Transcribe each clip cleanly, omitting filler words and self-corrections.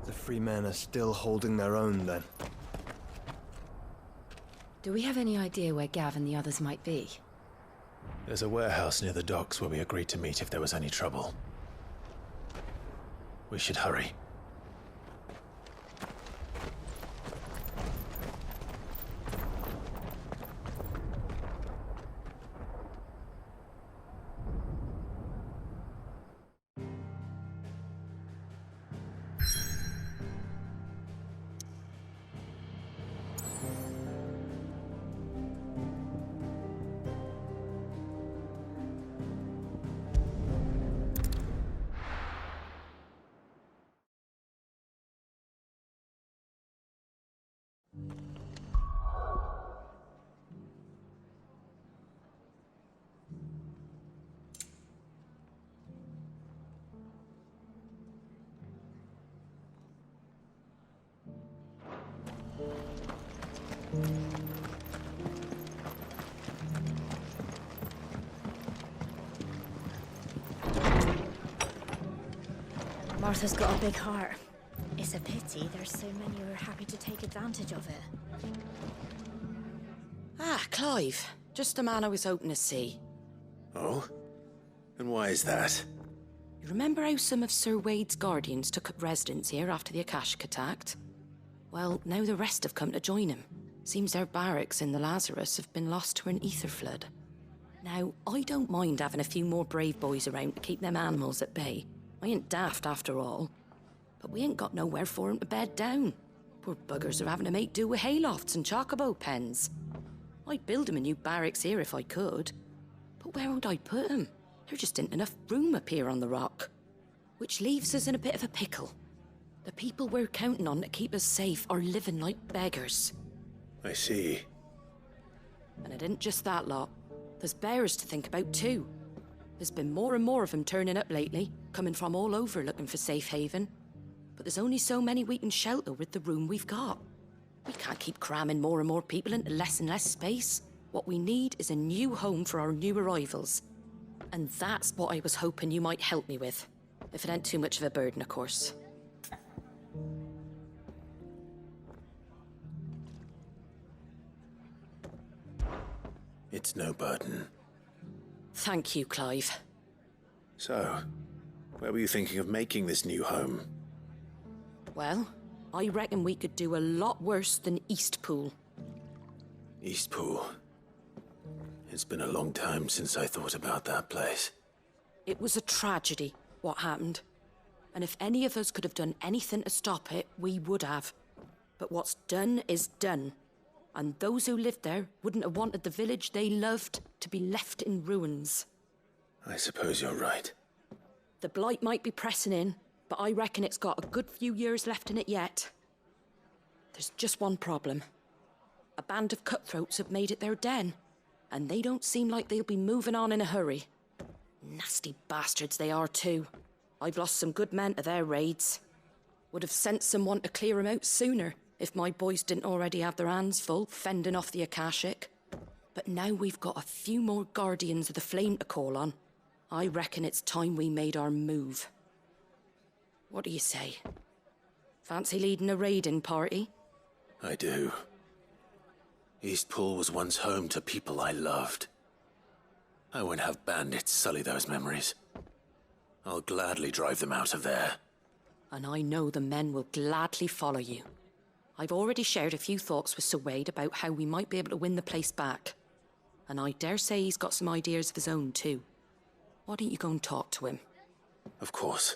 The free men are still holding their own, then. Do we have any idea where Gav and the others might be? There's a warehouse near the docks where we agreed to meet if there was any trouble. We should hurry. Martha's got a big heart. It's a pity there's so many who are happy to take advantage of it. Ah, Clive. Just the man I was hoping to see. Oh? And why is that? You remember how some of Sir Wade's guardians took up residence here after the Akashic attacked? Well, now the rest have come to join him. Seems their barracks in the Lazarus have been lost to an ether flood. Now, I don't mind having a few more brave boys around to keep them animals at bay. I ain't daft after all. But we ain't got nowhere for 'em to bed down. Poor buggers are having to make do with haylofts and chocobo pens. I'd build 'em a new barracks here if I could. But where would I put 'em? There just ain't enough room up here on the rock. Which leaves us in a bit of a pickle. The people we're counting on to keep us safe are living like beggars. I see. And it isn't just that lot. There's bears to think about too. There's been more and more of them turning up lately, coming from all over looking for safe haven. But there's only so many we can shelter with the room we've got. We can't keep cramming more and more people into less and less space. What we need is a new home for our new arrivals. And that's what I was hoping you might help me with. If it ain't too much of a burden, of course. It's no burden. Thank you, Clive. So, where were you thinking of making this new home? Well, I reckon we could do a lot worse than Eastpool. Eastpool. It's been a long time since I thought about that place. It was a tragedy, what happened. And if any of us could have done anything to stop it, we would have. But what's done is done. And those who lived there wouldn't have wanted the village they loved to be left in ruins. I suppose you're right. The blight might be pressing in, but I reckon it's got a good few years left in it yet. There's just one problem. A band of cutthroats have made it their den, and they don't seem like they'll be moving on in a hurry. Nasty bastards they are too. I've lost some good men to their raids. Would have sent someone to clear 'em out sooner, if my boys didn't already have their hands full fending off the Akashic. But now we've got a few more guardians of the flame to call on. I reckon it's time we made our move. What do you say? Fancy leading a raiding party? I do. Eastpool was once home to people I loved. I won't have bandits sully those memories. I'll gladly drive them out of there. And I know the men will gladly follow you. I've already shared a few thoughts with Sir Wade about how we might be able to win the place back. And I dare say he's got some ideas of his own too. Why don't you go and talk to him? Of course.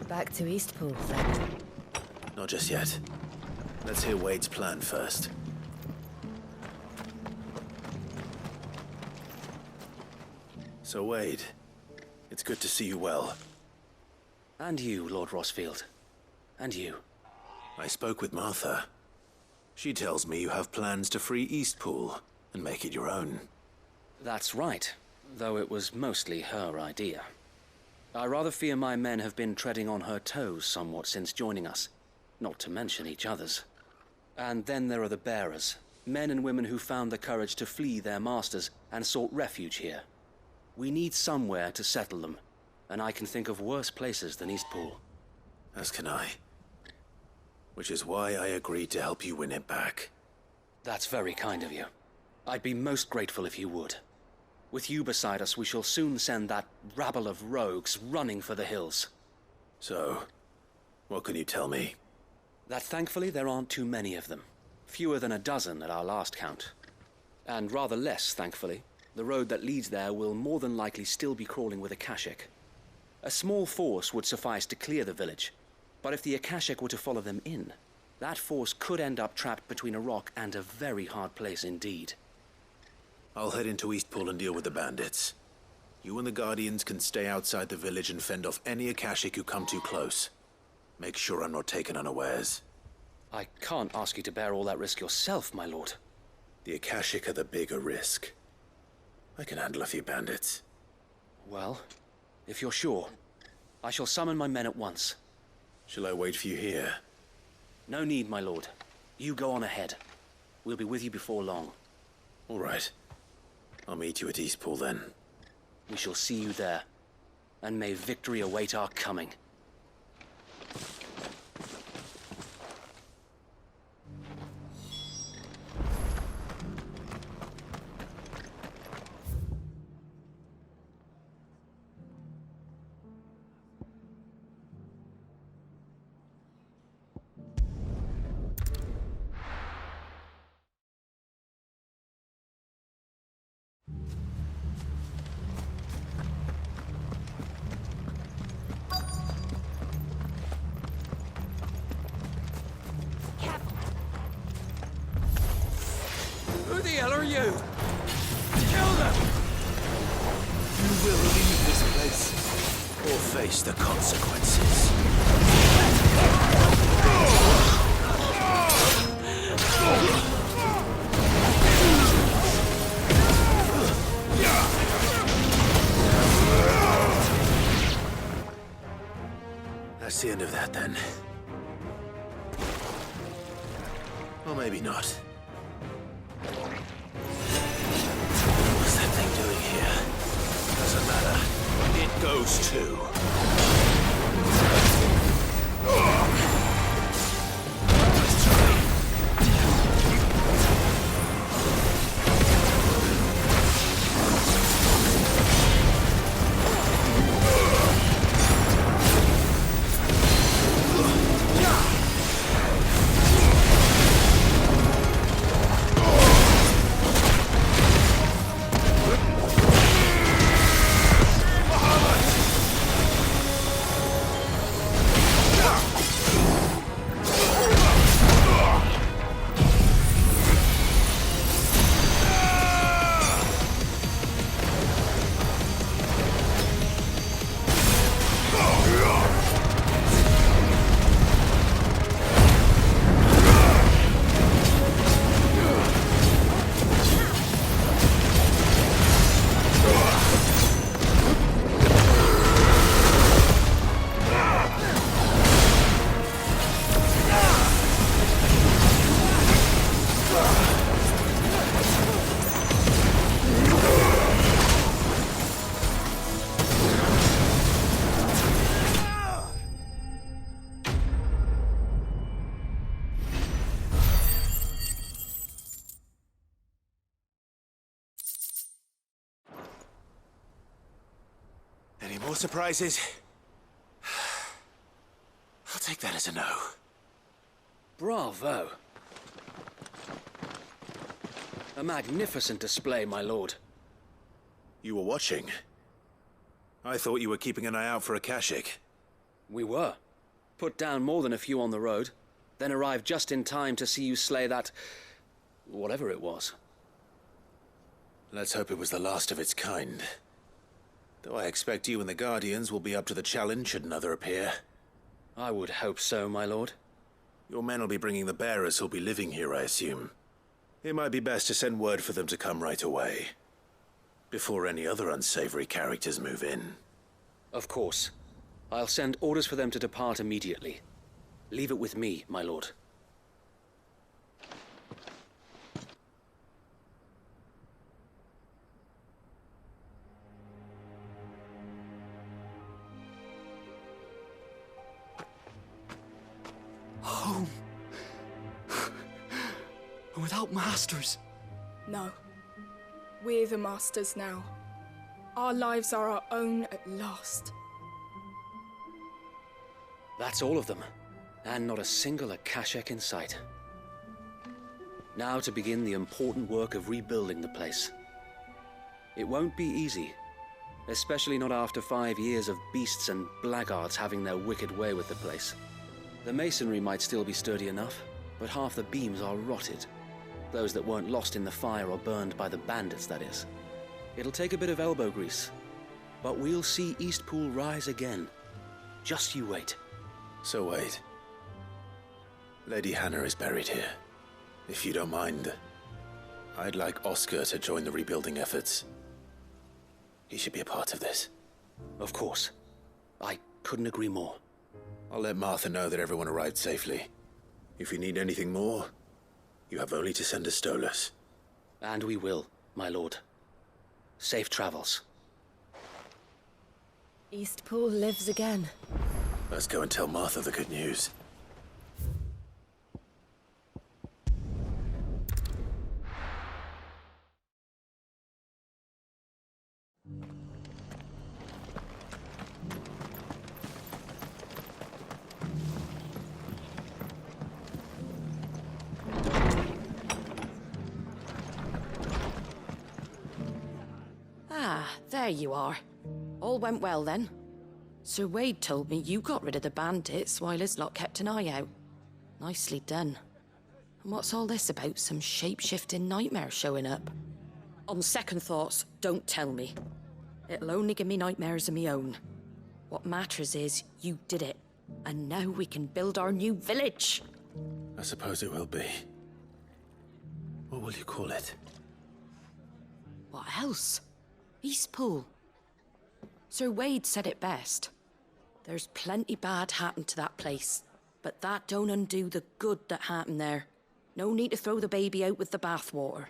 Back to Eastpool, then. Not just yet. Let's hear Wade's plan first. So Wade, it's good to see you well. And you, Lord Rossfield. And you. I spoke with Martha. She tells me you have plans to free Eastpool and make it your own. That's right, though it was mostly her idea. I rather fear my men have been treading on her toes somewhat since joining us, not to mention each other's. And then there are the bearers, Men and women who found the courage to flee their masters and sought refuge here. We need somewhere to settle them, and I can think of worse places than Eastpool. As can I. Which is why I agreed to help you win it back. That's very kind of you. I'd be most grateful if you would. With you beside us, we shall soon send that rabble of rogues running for the hills. So, what can you tell me? That thankfully there aren't too many of them. Fewer than a dozen at our last count. And rather less, thankfully, the road that leads there will more than likely still be crawling with Akashic. A small force would suffice to clear the village, but if the Akashic were to follow them in, that force could end up trapped between a rock and a very hard place indeed. I'll head into Eastpool and deal with the bandits. You and the Guardians can stay outside the village and fend off any Akashic who come too close. Make sure I'm not taken unawares. I can't ask you to bear all that risk yourself, my lord. The Akashic are the bigger risk. I can handle a few bandits. Well, if you're sure, I shall summon my men at once. Shall I wait for you here? No need, my lord. You go on ahead. We'll be with you before long. All right. I'll meet you at Eastpool then. We shall see you there. And may victory await our coming. Who the hell are you? Kill them! You will leave this place, or face the consequences. That's the end of that, then. Or maybe not. What's that thing doing here? Doesn't matter. It goes too. Let's try. Any more surprises? I'll take that as a no. Bravo. A magnificent display, my lord. You were watching? I thought you were keeping an eye out for Akashic. We were. Put down more than a few on the road, then arrived just in time to see you slay that... whatever it was. Let's hope it was the last of its kind. Though I expect you and the Guardians will be up to the challenge should another appear. I would hope so, my lord. Your men will be bringing the bearers who'll be living here, I assume. It might be best to send word for them to come right away, before any other unsavory characters move in. Of course. I'll send orders for them to depart immediately. Leave it with me, my lord. without masters. No. We're the masters now. Our lives are our own at last. That's all of them, and not a single Akashik in sight. Now to begin the important work of rebuilding the place. It won't be easy, especially not after 5 years of beasts and blackguards having their wicked way with the place. The masonry might still be sturdy enough, but half the beams are rotted. Those that weren't lost in the fire or burned by the bandits, that is. It'll take a bit of elbow grease, but we'll see Eastpool rise again. Just you wait. So wait. Lady Hannah is buried here. If you don't mind, I'd like Oscar to join the rebuilding efforts. He should be a part of this. Of course. I couldn't agree more. I'll let Martha know that everyone arrived safely. If you need anything more, you have only to send a Stolas. And we will, my lord. Safe travels. Eastpool lives again. Let's go and tell Martha the good news. Ah, there you are. All went well then. Sir Wade told me you got rid of the bandits while his lot kept an eye out. Nicely done. And what's all this about some shape-shifting nightmare showing up? On second thoughts, don't tell me. It'll only give me nightmares of me own. What matters is you did it, and now we can build our new village. I suppose it will be. What will you call it? What else? Eastpool. Sir Wade said it best. There's plenty bad happened to that place, but that don't undo the good that happened there. No need to throw the baby out with the bathwater.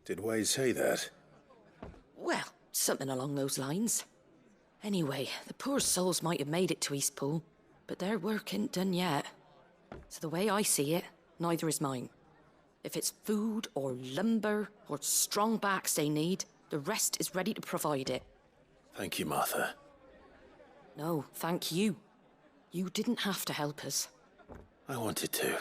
Did Wade say that? Well, something along those lines. Anyway, the poor souls might have made it to Eastpool, but their work ain't done yet. So the way I see it, neither is mine. If it's food or lumber or strong backs they need, the rest is ready to provide it. Thank you, Martha. No, thank you. You didn't have to help us. I wanted to.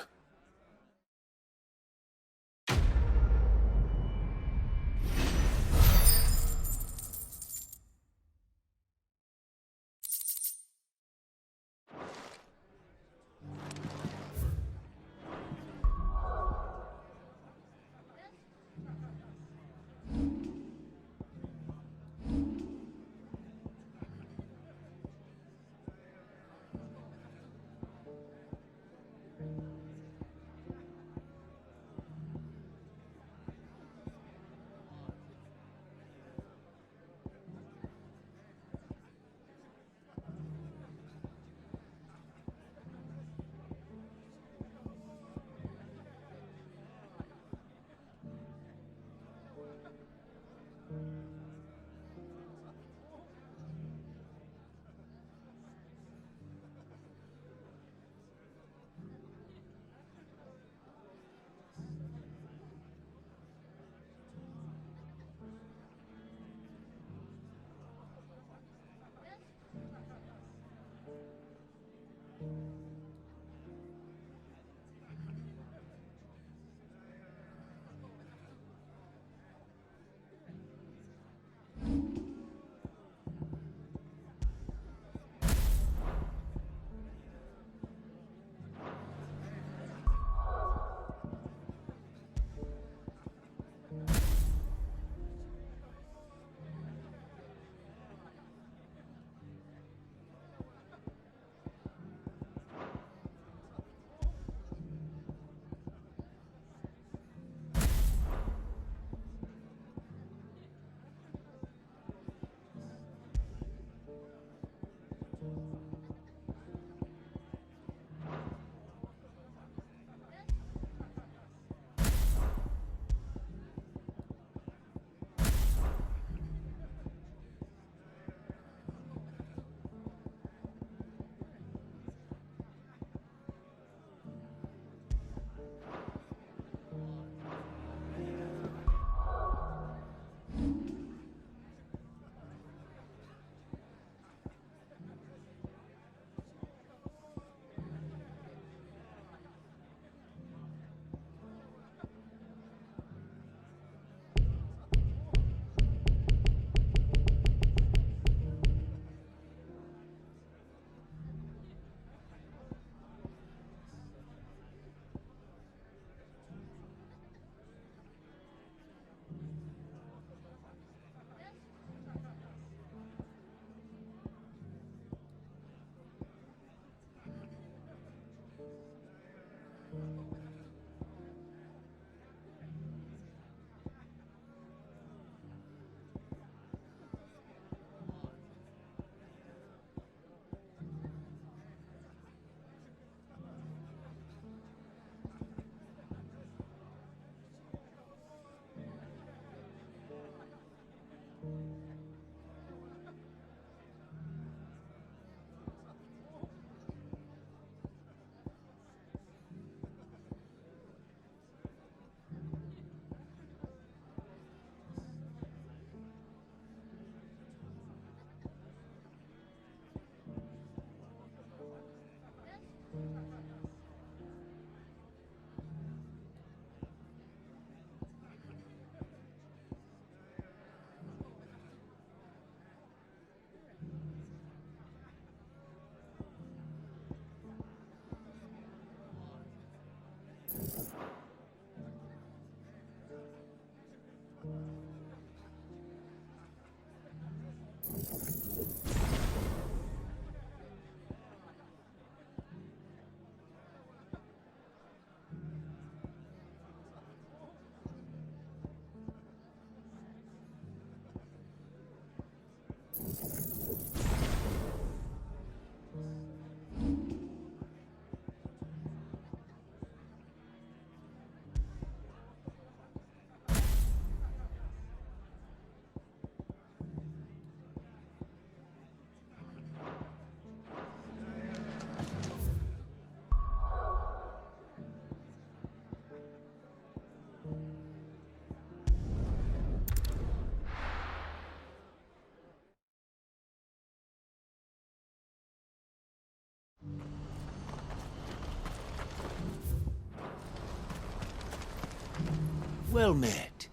Well met.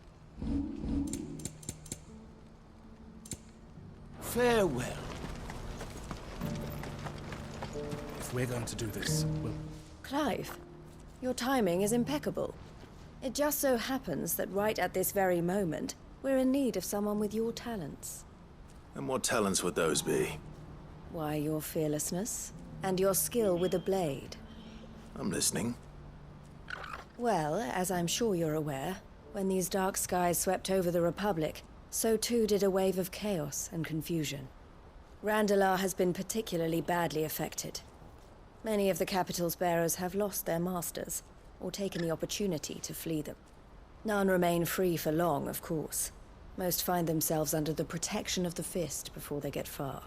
Farewell. If we're going to do this, we'll... Clive, your timing is impeccable. It just so happens that right at this very moment, we're in need of someone with your talents. And what talents would those be? Why, your fearlessness, and your skill with a blade. I'm listening. Well, as I'm sure you're aware, when these dark skies swept over the Republic, so too did a wave of chaos and confusion. Randalar has been particularly badly affected. Many of the capital's bearers have lost their masters, or taken the opportunity to flee them. None remain free for long, of course. Most find themselves under the protection of the Fist before they get far.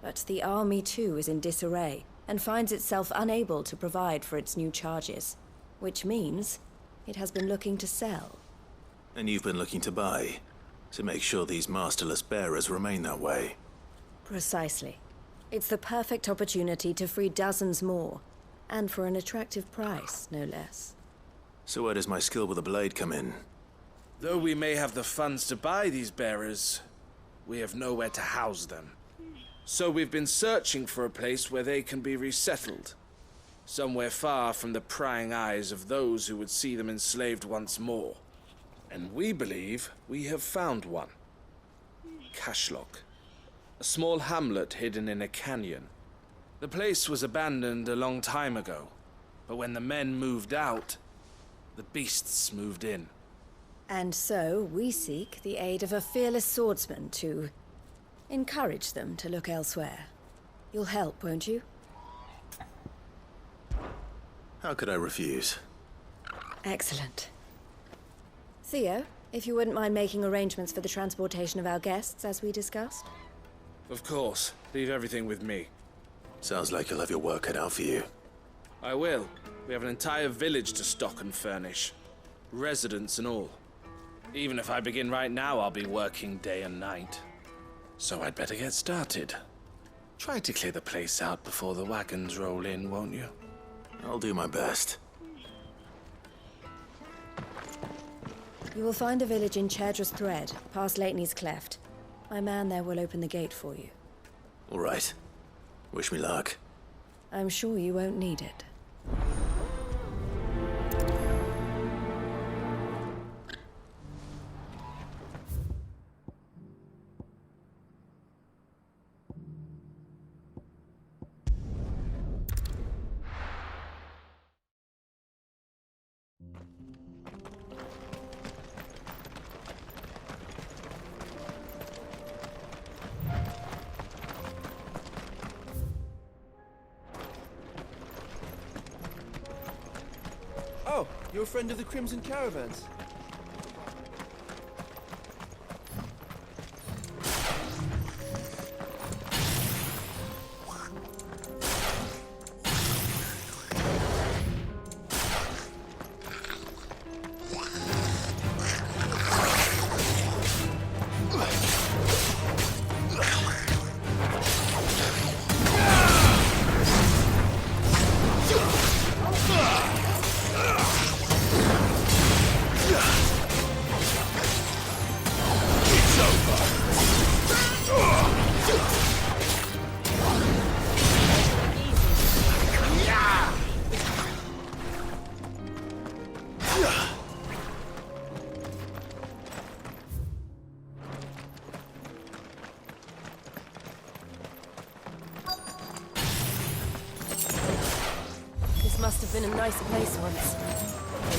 But the army too is in disarray, and finds itself unable to provide for its new charges. Which means it has been looking to sell. And you've been looking to buy, to make sure these masterless bearers remain that way. Precisely. It's the perfect opportunity to free dozens more, and for an attractive price, no less. So where does my skill with a blade come in? Though we may have the funds to buy these bearers, we have nowhere to house them. So we've been searching for a place where they can be resettled. Somewhere far from the prying eyes of those who would see them enslaved once more. And we believe we have found one. Cashlock. A small hamlet hidden in a canyon. The place was abandoned a long time ago, but when the men moved out, the beasts moved in. And so we seek the aid of a fearless swordsman to encourage them to look elsewhere. You'll help, won't you? How could I refuse? Excellent. Theo, if you wouldn't mind making arrangements for the transportation of our guests, as we discussed. Of course. Leave everything with me. Sounds like you'll have your work cut out for you. I will. We have an entire village to stock and furnish. Residents and all. Even if I begin right now, I'll be working day and night. So I'd better get started. Try to clear the place out before the wagons roll in, won't you? I'll do my best. You will find a village in Chaidra's Thread, past Leitney's Cleft. My man there will open the gate for you. All right. Wish me luck. I'm sure you won't need it. Oh, you're a friend of the Crimson Caravans. in a nicer place once.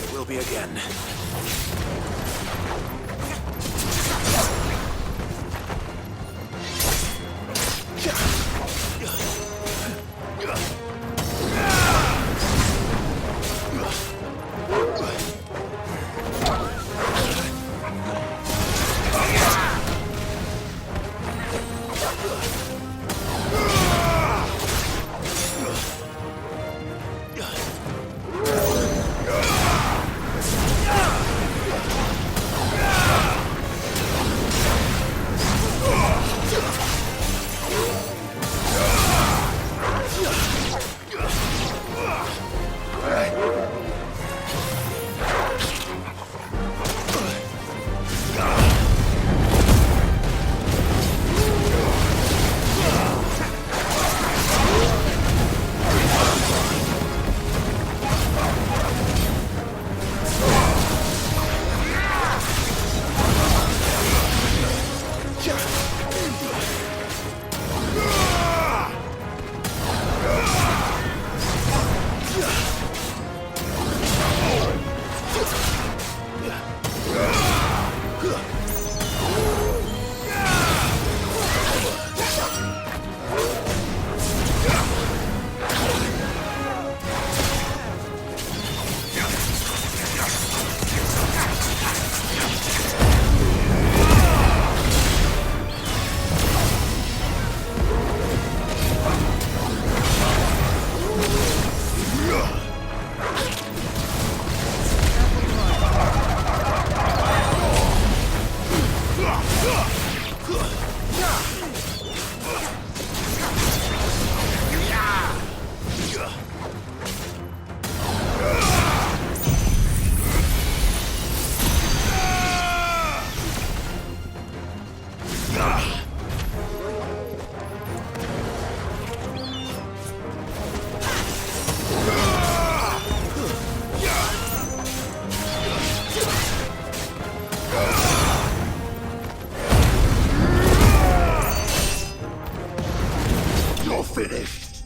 It will be again. Finished.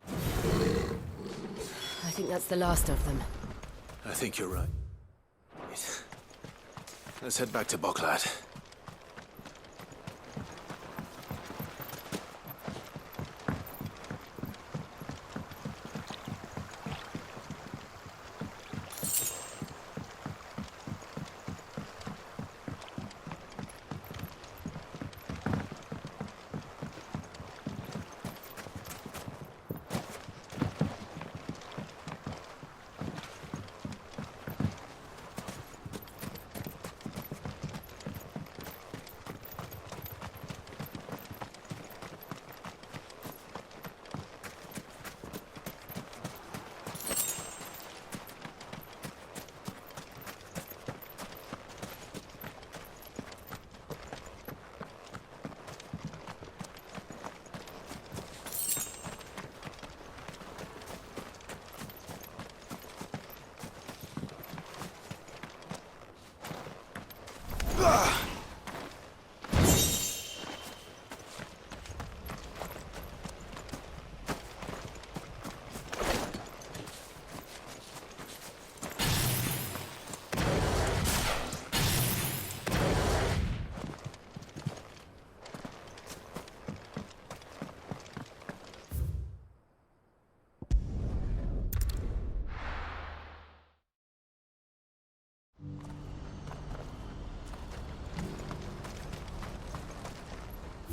I think that's the last of them. I think you're right. Let's head back to Boklad.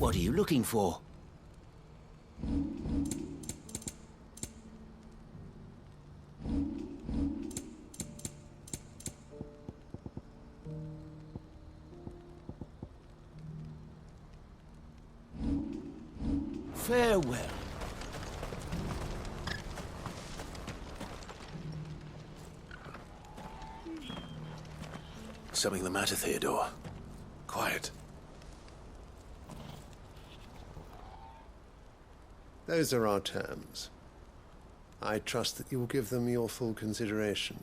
What are you looking for? Farewell. Something the matter, Theodore? Quiet. Those are our terms. I trust that you will give them your full consideration.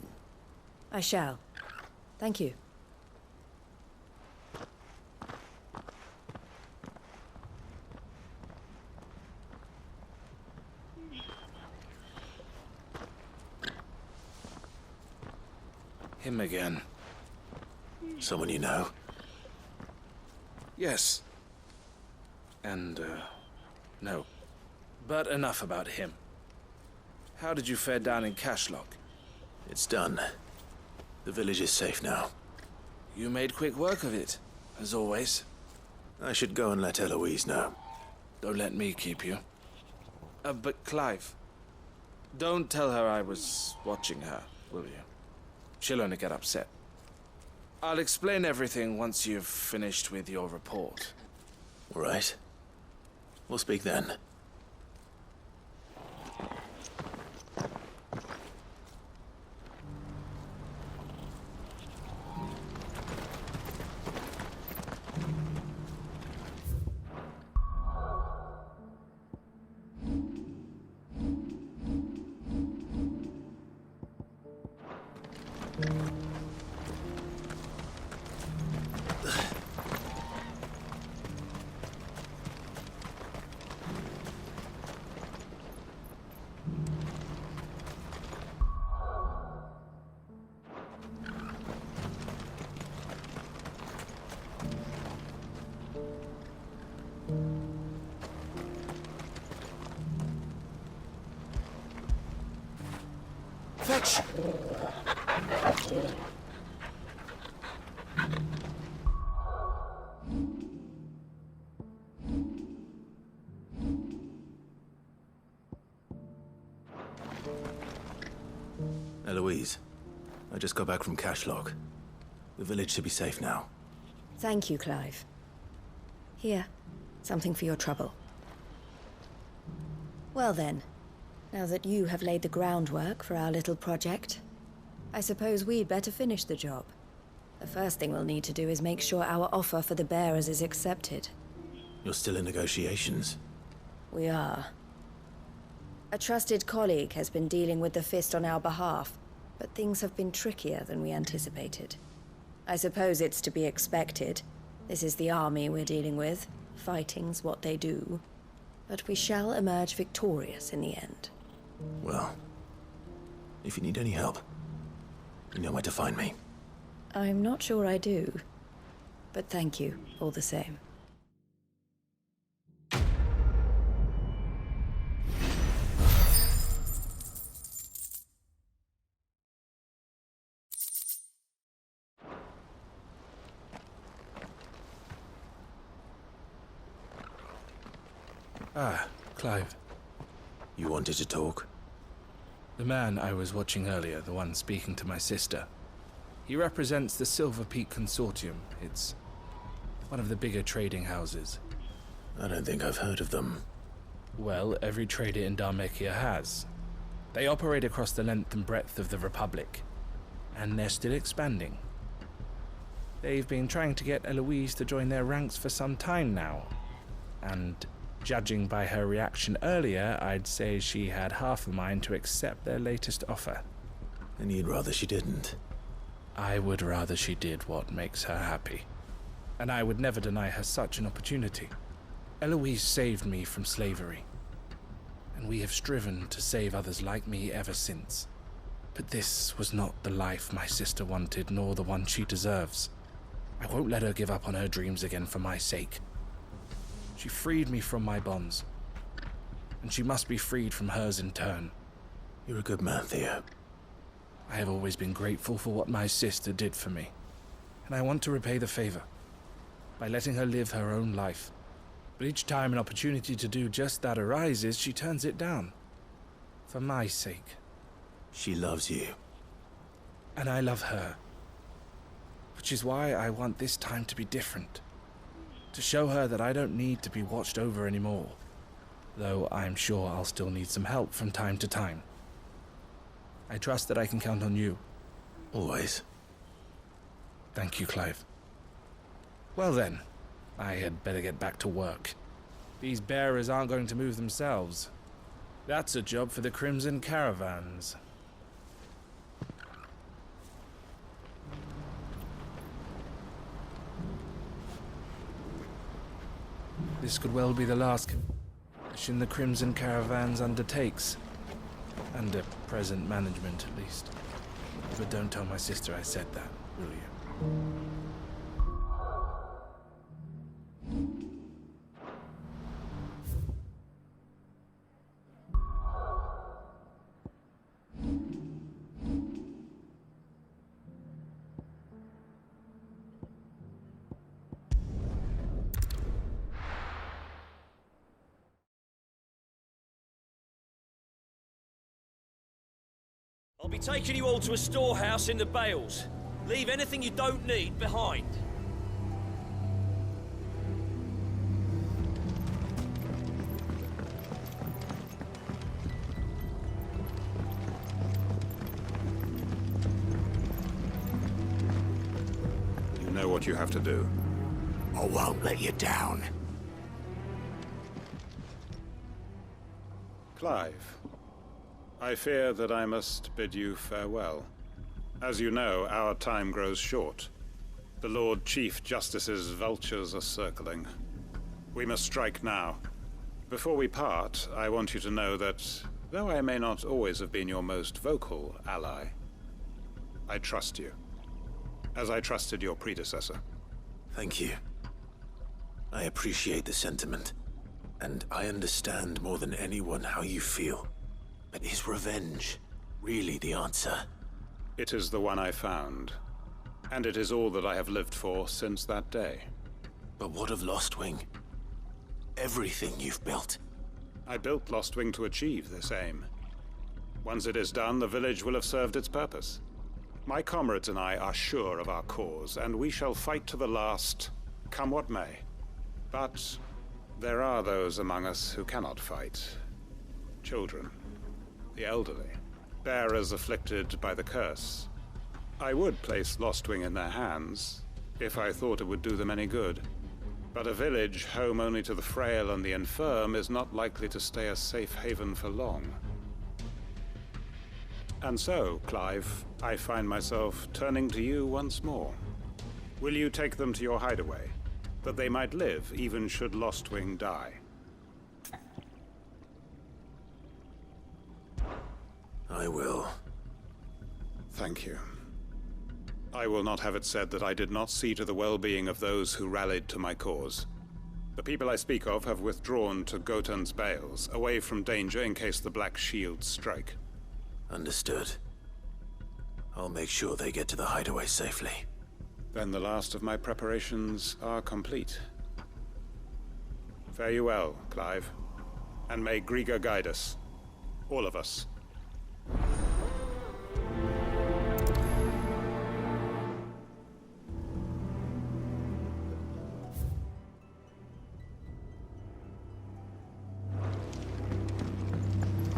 I shall. Thank you. Him again. Someone you know? Yes. And, no. But enough about him. How did you fare down in Cashlock? It's done. The village is safe now. You made quick work of it, as always. I should go and let Eloise know. Don't let me keep you. But Clive, don't tell her I was watching her, will you? She'll only get upset. I'll explain everything once you've finished with your report. All right. We'll speak then. Fetch! Eloise, I just got back from Cashlock. The village should be safe now. Thank you, Clive. Here, something for your trouble. Well then, now that you have laid the groundwork for our little project, I suppose we'd better finish the job. The first thing we'll need to do is make sure our offer for the bearers is accepted. You're still in negotiations? We are. A trusted colleague has been dealing with the Fist on our behalf, but things have been trickier than we anticipated. I suppose it's to be expected. This is the army we're dealing with. Fighting's what they do. But we shall emerge victorious in the end. Well, if you need any help, you know where to find me. I'm not sure I do, but thank you all the same. Ah, Clive. You wanted to talk? The man I was watching earlier, the one speaking to my sister. He represents the Silver Peak Consortium. It's one of the bigger trading houses. I don't think I've heard of them. Well, every trader in Dhalmekia has. They operate across the length and breadth of the Republic, and they're still expanding. They've been trying to get Eloise to join their ranks for some time now, and judging by her reaction earlier, I'd say she had half a mind to accept their latest offer. And you'd rather she didn't? I would rather she did what makes her happy. And I would never deny her such an opportunity. Eloise saved me from slavery, and we have striven to save others like me ever since. But this was not the life my sister wanted, nor the one she deserves. I won't let her give up on her dreams again for my sake. She freed me from my bonds, and she must be freed from hers in turn. You're a good man, Theo. I have always been grateful for what my sister did for me, and I want to repay the favor by letting her live her own life. But each time an opportunity to do just that arises, she turns it down. For my sake. She loves you. And I love her. Which is why I want this time to be different. To show her that I don't need to be watched over anymore. Though I'm sure I'll still need some help from time to time. I trust that I can count on you. Always. Thank you, Clive. Well then, I had better get back to work. These bearers aren't going to move themselves. That's a job for the Crimson Caravans. This could well be the last mission the Crimson Caravans undertakes. Under present management, at least. But don't tell my sister I said that, will you? I'll be taking you all to a storehouse in the Bales. Leave anything you don't need behind. You know what you have to do. I won't let you down. Clive, I fear that I must bid you farewell. As you know, our time grows short. The Lord Chief Justice's vultures are circling. We must strike now. Before we part, I want you to know that, though I may not always have been your most vocal ally, I trust you, as I trusted your predecessor. Thank you. I appreciate the sentiment, and I understand more than anyone how you feel. But is revenge really the answer? It is the one I found, and it is all that I have lived for since that day. But what of Lostwing? Everything you've built. I built Lostwing to achieve this aim. Once it is done, the village will have served its purpose. My comrades and I are sure of our cause, and we shall fight to the last, come what may. But there are those among us who cannot fight. Children. The elderly, bearers afflicted by the curse. I would place Lostwing in their hands, if I thought it would do them any good. But a village home only to the frail and the infirm is not likely to stay a safe haven for long. And so, Clive, I find myself turning to you once more. Will you take them to your hideaway, that they might live even should Lostwing die? I will. Thank you. I will not have it said that I did not see to the well-being of those who rallied to my cause. The people I speak of have withdrawn to Gotan's Bales, away from danger in case the Black Shields strike. Understood. I'll make sure they get to the hideaway safely. Then the last of my preparations are complete. Fare you well, Clive. And may Griga guide us. All of us.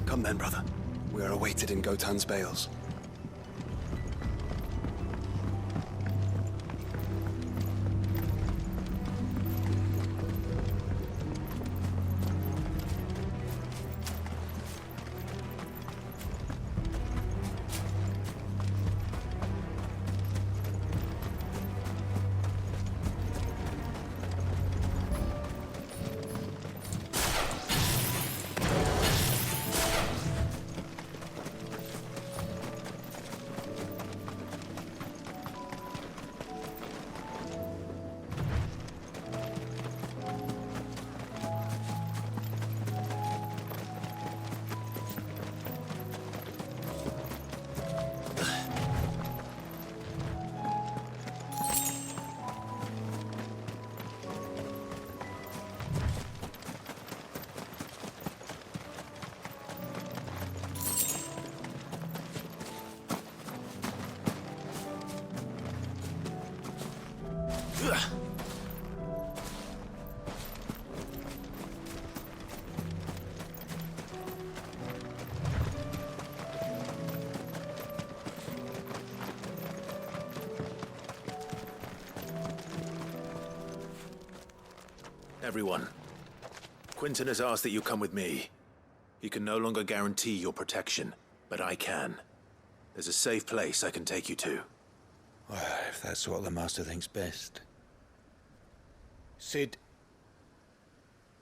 Come then, brother. We are awaited in Gotan's Bales. Everyone, Quinton has asked that you come with me. He can no longer guarantee your protection, but I can. There's a safe place I can take you to. Well, if that's what the Master thinks best. Sid,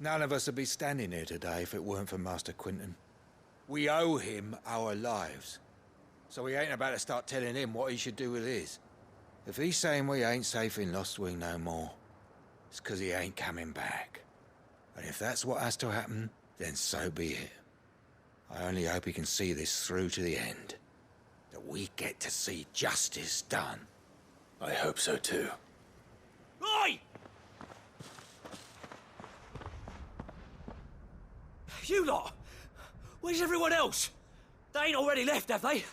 none of us would be standing here today if it weren't for Master Quinton. We owe him our lives. so we ain't about to start telling him what he should do with his. If he's saying we ain't safe in Lost Wing no more, it's 'cause he ain't coming back. And if that's what has to happen, then so be it. I only hope he can see this through to the end. That we get to see justice done. I hope so too. Oi! You lot! Where's everyone else? They ain't already left, have they?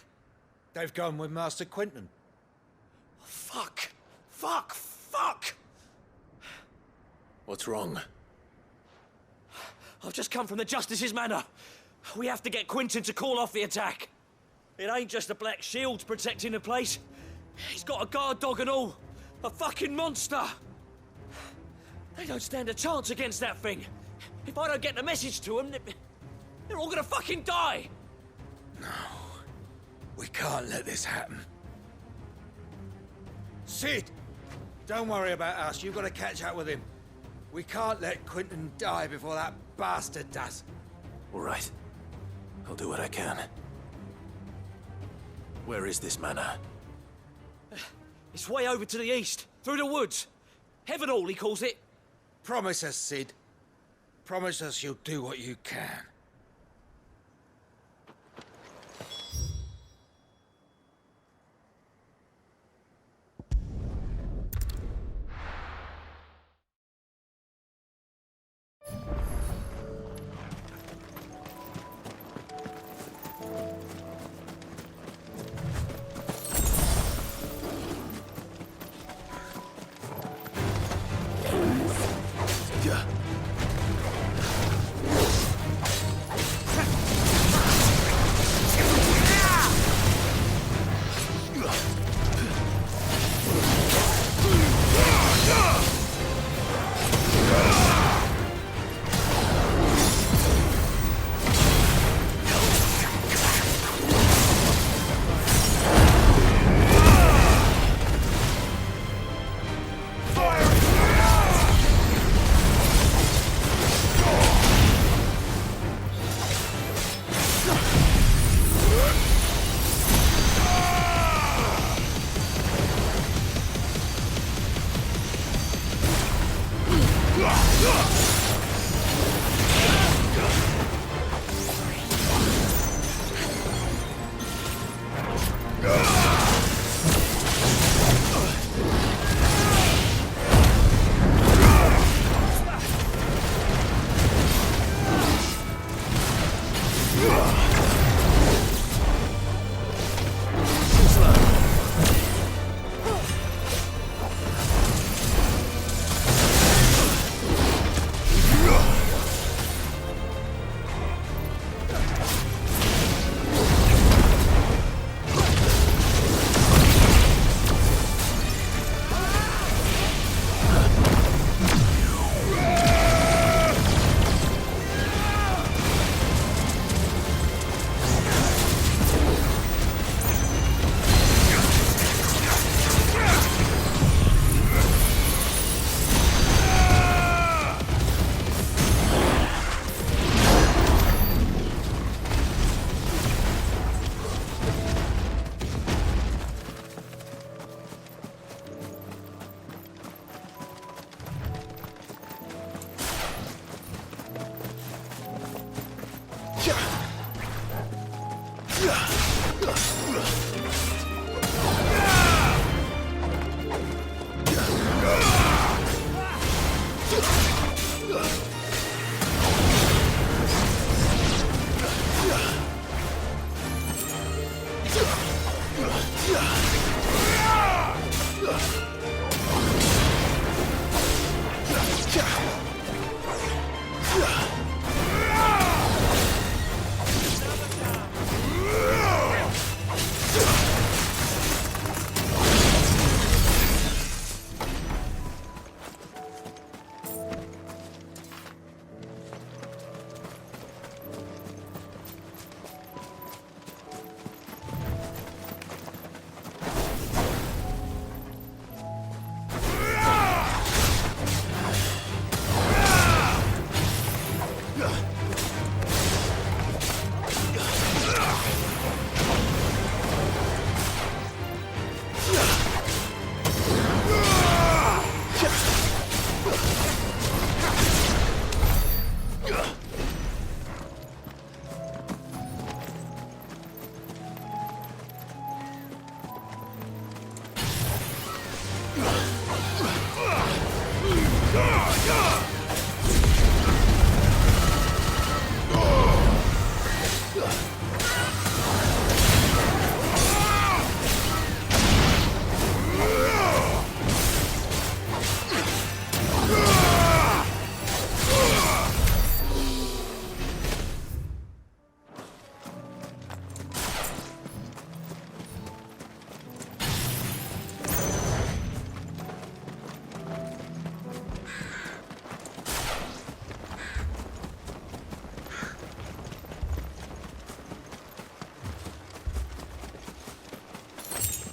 They've gone with Master Quinton. Fuck! Fuck! Fuck! What's wrong? I've just come from the Justice's Manor. We have to get Quinton to call off the attack. It ain't just the Black Shields protecting the place. He's got a guard dog and all. A fucking monster. They don't stand a chance against that thing. If I don't get the message to them, they're all gonna fucking die. No. We can't let this happen. Sid! Don't worry about us. You've got to catch up with him. We can't let Quinton die before that bastard does. All right. I'll do what I can. Where is this manor? It's way over to the east, through the woods. Heavenhall, he calls it. Promise us, Sid. Promise us you'll do what you can.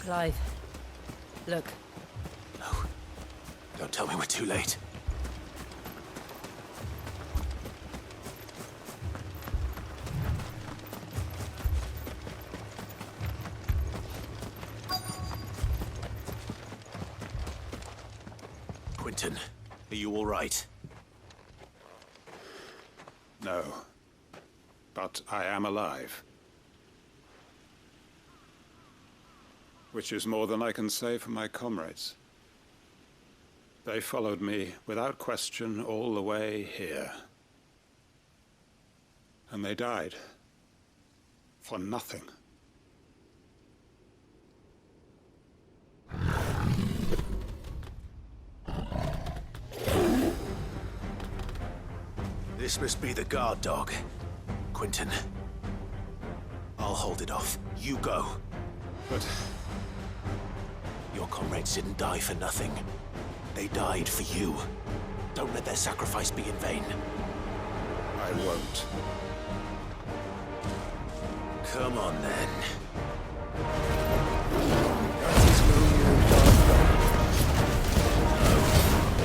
Clive, look. No. Don't tell me we're too late. Quentin, are you all right? No. But I am alive. Which is more than I can say for my comrades. They followed me without question all the way here. And they died. For nothing. This must be the guard dog. Quentin. I'll hold it off. You go. But... your comrades didn't die for nothing. They died for you. Don't let their sacrifice be in vain. I won't. Come on, then.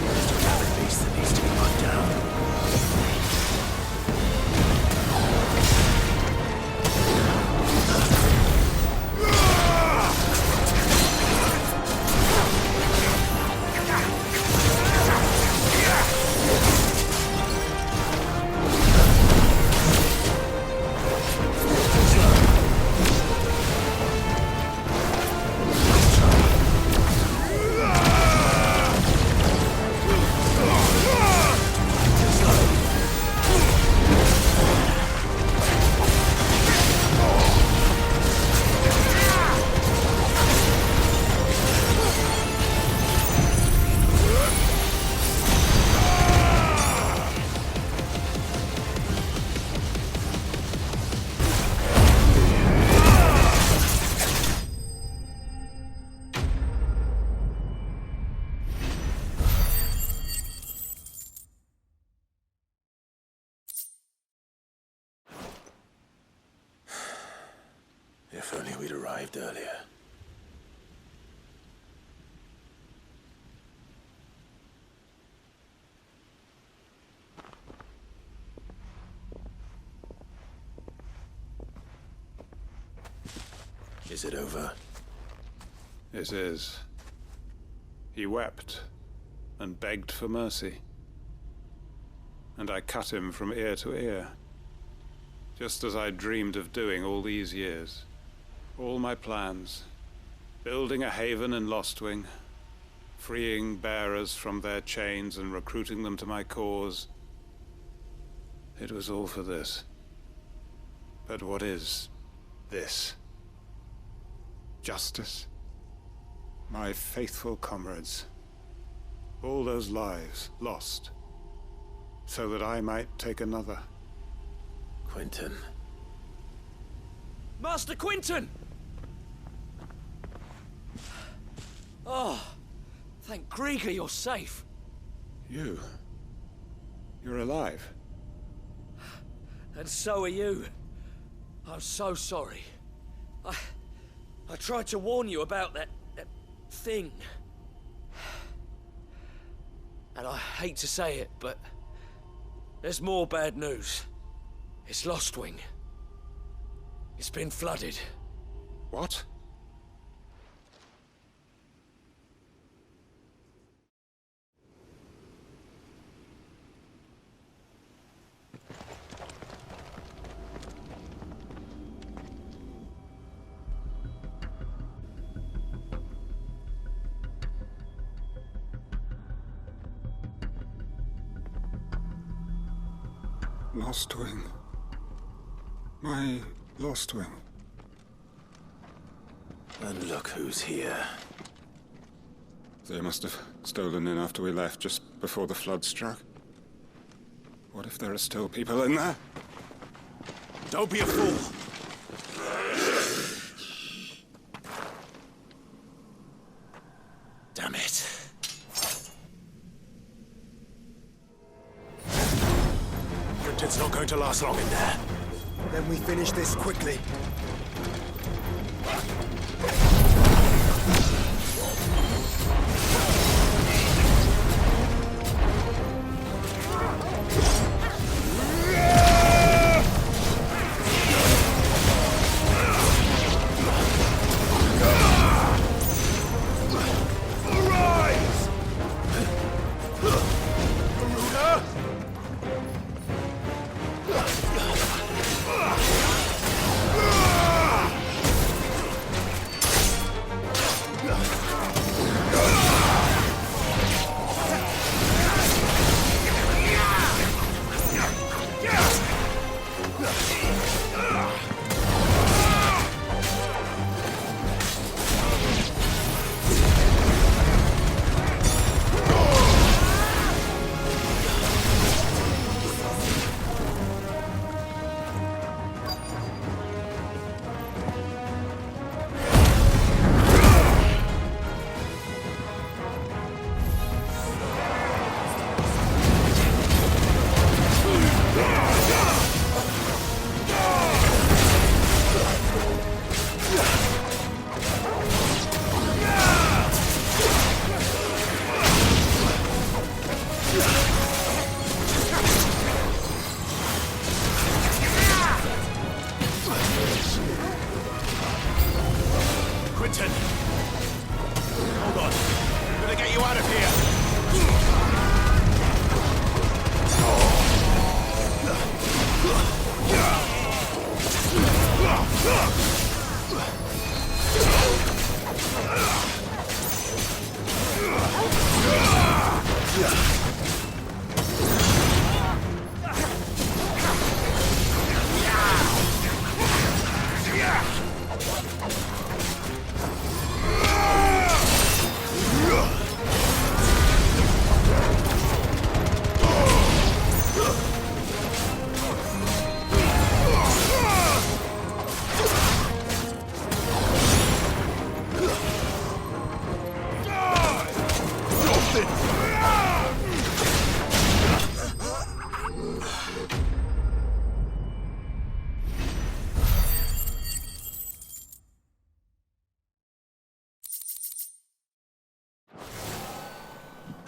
There's a rabbit beast that needs to be put down. If only we'd arrived earlier. Is it over? It is. He wept and begged for mercy. And I cut him from ear to ear, just as I dreamed of doing all these years. All my plans, building a haven in Lostwing, freeing bearers from their chains and recruiting them to my cause. It was all for this. But what is this? Justice? My faithful comrades. All those lives lost, so that I might take another. Quentin. Master Quentin! Oh, thank Grieger you're safe. You're alive. And so are you. I'm so sorry. I tried to warn you about that thing. And I hate to say it, but there's more bad news. It's Lostwing. It's been flooded. What? Lostwing. My Lostwing. And look who's here. They must have stolen in after we left, just before the flood struck. What if there are still people in there? Don't be a fool! Damn it. Quentin's not going to last long in there. Then we finish this quickly.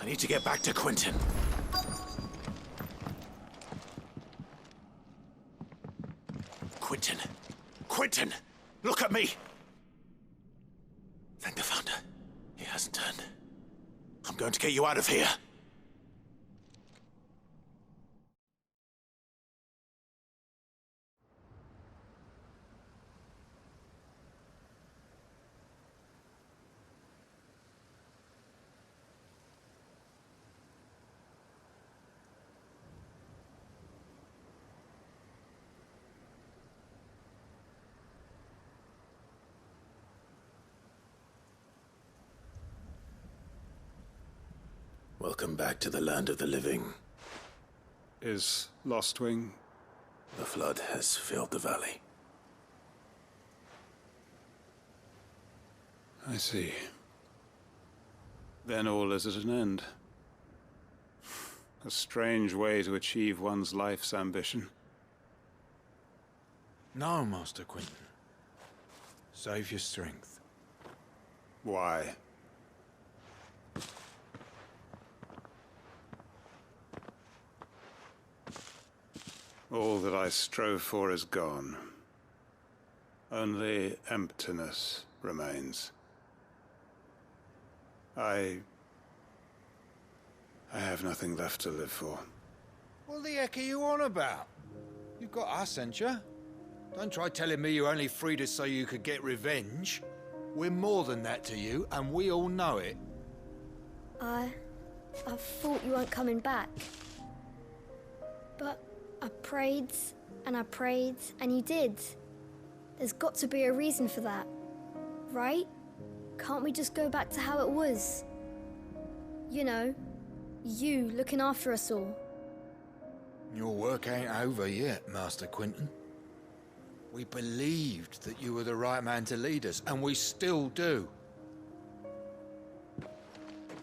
I need to get back to Quentin. Quentin! Quentin! Look at me! Thank the Founder. He hasn't turned. I'm going to get you out of here. Welcome back to the land of the living. Is Lostwing? The flood has filled the valley. I see. Then all is at an end. A strange way to achieve one's life's ambition. No, Master Quentin. Save your strength. Why? All that I strove for is gone. Only emptiness remains. I have nothing left to live for. What the heck are you on about? You've got us, ain't you? Don't try telling me you only freed us so you could get revenge. We're more than that to you, and we all know it. I thought you weren't coming back. But I prayed, and you did. There's got to be a reason for that, right? Can't we just go back to how it was? You know, you looking after us all. Your work ain't over yet, Master Quentin. We believed that you were the right man to lead us, and we still do.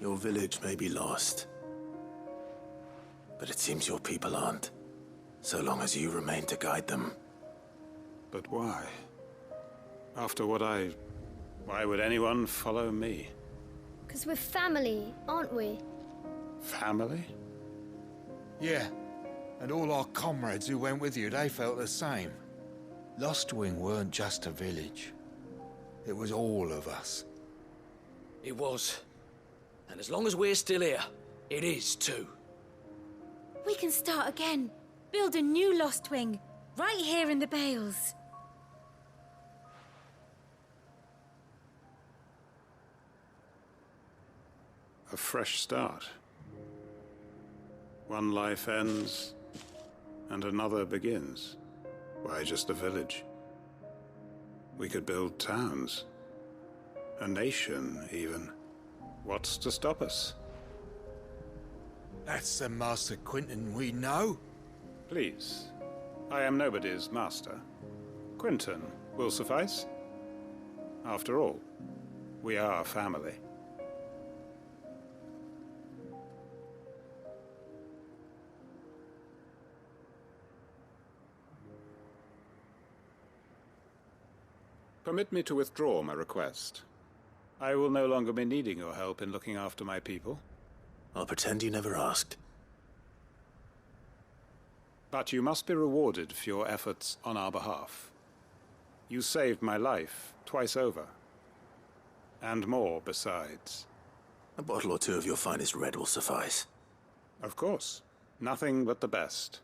Your village may be lost, but it seems your people aren't. So long as you remain to guide them. But why? After what I Why would anyone follow me? Because we're family, aren't we? Family? Yeah, and all our comrades who went with you, they felt the same. Lostwing weren't just a village. It was all of us. It was. And as long as we're still here, it is too. We can start again. Build a new Lost Wing, right here in the Bales. A fresh start. One life ends, and another begins. Why just a village? We could build towns. A nation, even. What's to stop us? That's the Master Quinton we know. Please. I am nobody's master. Quinton will suffice. After all, we are family. Permit me to withdraw my request. I will no longer be needing your help in looking after my people. I'll pretend you never asked. But you must be rewarded for your efforts on our behalf. You saved my life twice over. And more besides. A bottle or two of your finest red will suffice. Of course. Nothing but the best.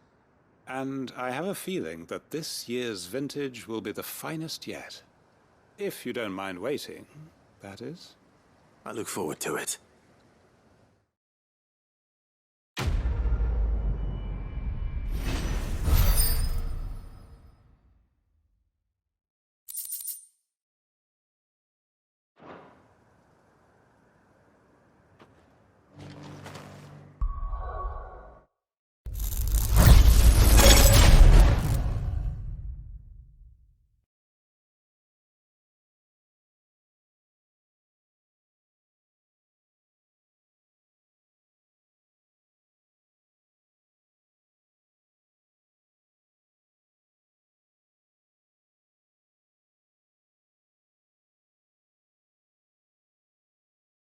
And I have a feeling that this year's vintage will be the finest yet. If you don't mind waiting, that is. I look forward to it.